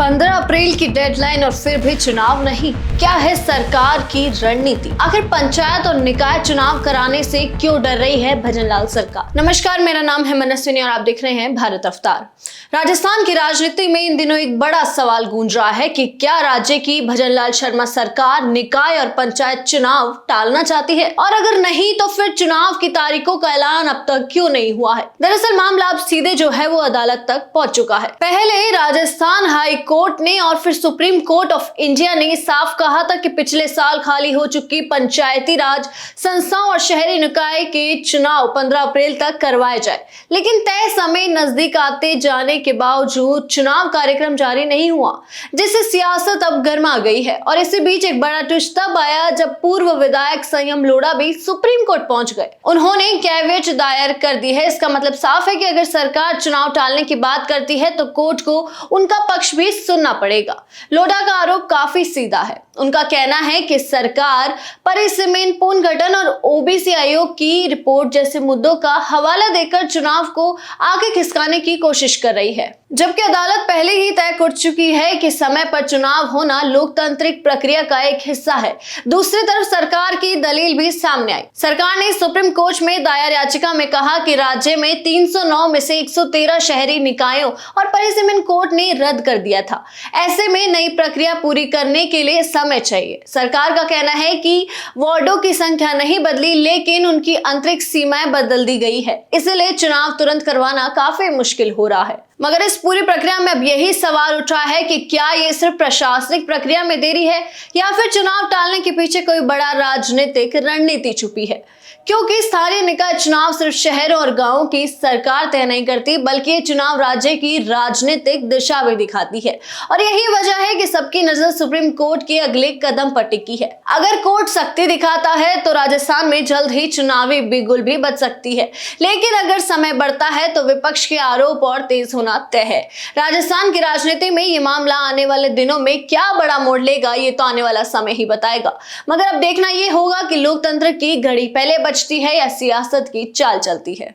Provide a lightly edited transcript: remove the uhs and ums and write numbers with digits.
15 अप्रैल की डेडलाइन और फिर भी चुनाव नहीं। क्या है सरकार की रणनीति? आखिर पंचायत और निकाय चुनाव कराने से क्यों डर रही है भजनलाल सरकार? नमस्कार, मेरा नाम है मनस्विनी और आप देख रहे हैं भारत अवतार। राजस्थान की राजनीति में इन दिनों एक बड़ा सवाल गूंज रहा है कि क्या राज्य की भजनलाल शर्मा सरकार निकाय और पंचायत चुनाव टालना चाहती है, और अगर नहीं तो फिर चुनाव की तारीखों का ऐलान अब तक क्यों नहीं हुआ है? दरअसल मामला अब सीधे जो है वो अदालत तक पहुंच चुका है। पहले राजस्थान हाई कोर्ट ने और फिर सुप्रीम कोर्ट ऑफ इंडिया ने साफ कहा था कि पिछले साल खाली हो चुकी पंचायती राज संस्थाओं और शहरी निकाय के चुनाव 15 अप्रैल तक करवाए जाए, लेकिन तय समय नजदीक आते जाने के बावजूद चुनाव कार्यक्रम जारी नहीं हुआ, जिससे सियासत अब गर्मा गई है। और इसी बीच एक बड़ा ट्विस्ट तब आया जब पूर्व विधायक संयम लोढ़ा भी सुप्रीम कोर्ट पहुंच गए। उन्होंने कैवियट दायर कर दी है। इसका मतलब साफ है कि अगर सरकार चुनाव टालने की बात करती है तो कोर्ट को उनका पक्ष भी सुनना पड़ेगा। लोढ़ा का आरोप काफी सीधा है। उनका कहना है कि सरकार परिसीमन पुनर्गठन और ओबीसी आयोग की रिपोर्ट जैसे मुद्दों का हवाला देकर चुनाव को आगे खिसकाने की कोशिश कर रही है, जबकि अदालत पहले ही तय कर चुकी है कि समय पर चुनाव होना लोकतांत्रिक प्रक्रिया का एक हिस्सा है। दूसरी तरफ सरकार की दलील भी सामने आई। सरकार ने सुप्रीम कोर्ट में दायर याचिका में कहा कि राज्य में 309 में से 113 शहरी निकायों और परिसीमन कोर्ट ने रद्द कर दिया था। ऐसे में नई प्रक्रिया पूरी करने के लिए समय चाहिए। सरकार का कहना है कि वार्डों की संख्या नहीं बदली, लेकिन उनकी आंतरिक सीमाएं बदल दी गई है, इसलिए चुनाव तुरंत करवाना काफी मुश्किल हो रहा है। मगर इस पूरी प्रक्रिया में अब यही सवाल उठ रहा है कि क्या ये सिर्फ प्रशासनिक प्रक्रिया में देरी है या फिर चुनाव टालने के पीछे कोई बड़ा राजनीतिक रणनीति छुपी है? क्योंकि स्थानीय निकाय चुनाव सिर्फ शहरों और गांवों की सरकार तय नहीं करती, बल्कि ये चुनाव राज्य की राजनीतिक दिशा भी दिखाती है। और यही वजह है कि सबकी नजर सुप्रीम कोर्ट के अगले कदम पर टिकी है। अगर कोर्ट सख्ती दिखाता है तो राजस्थान में जल्द ही चुनावी बिगुल भी बच सकती है, लेकिन अगर समय बढ़ता है तो विपक्ष के आरोप और तेज होना तय है। राजस्थान की राजनीति में ये मामला आने वाले दिनों में क्या बड़ा मोड़ लेगा, ये तो आने वाला समय ही बताएगा। मगर अब देखना ये होगा कि लोकतंत्र की घड़ी पहले बचती है या सियासत की चाल चलती है।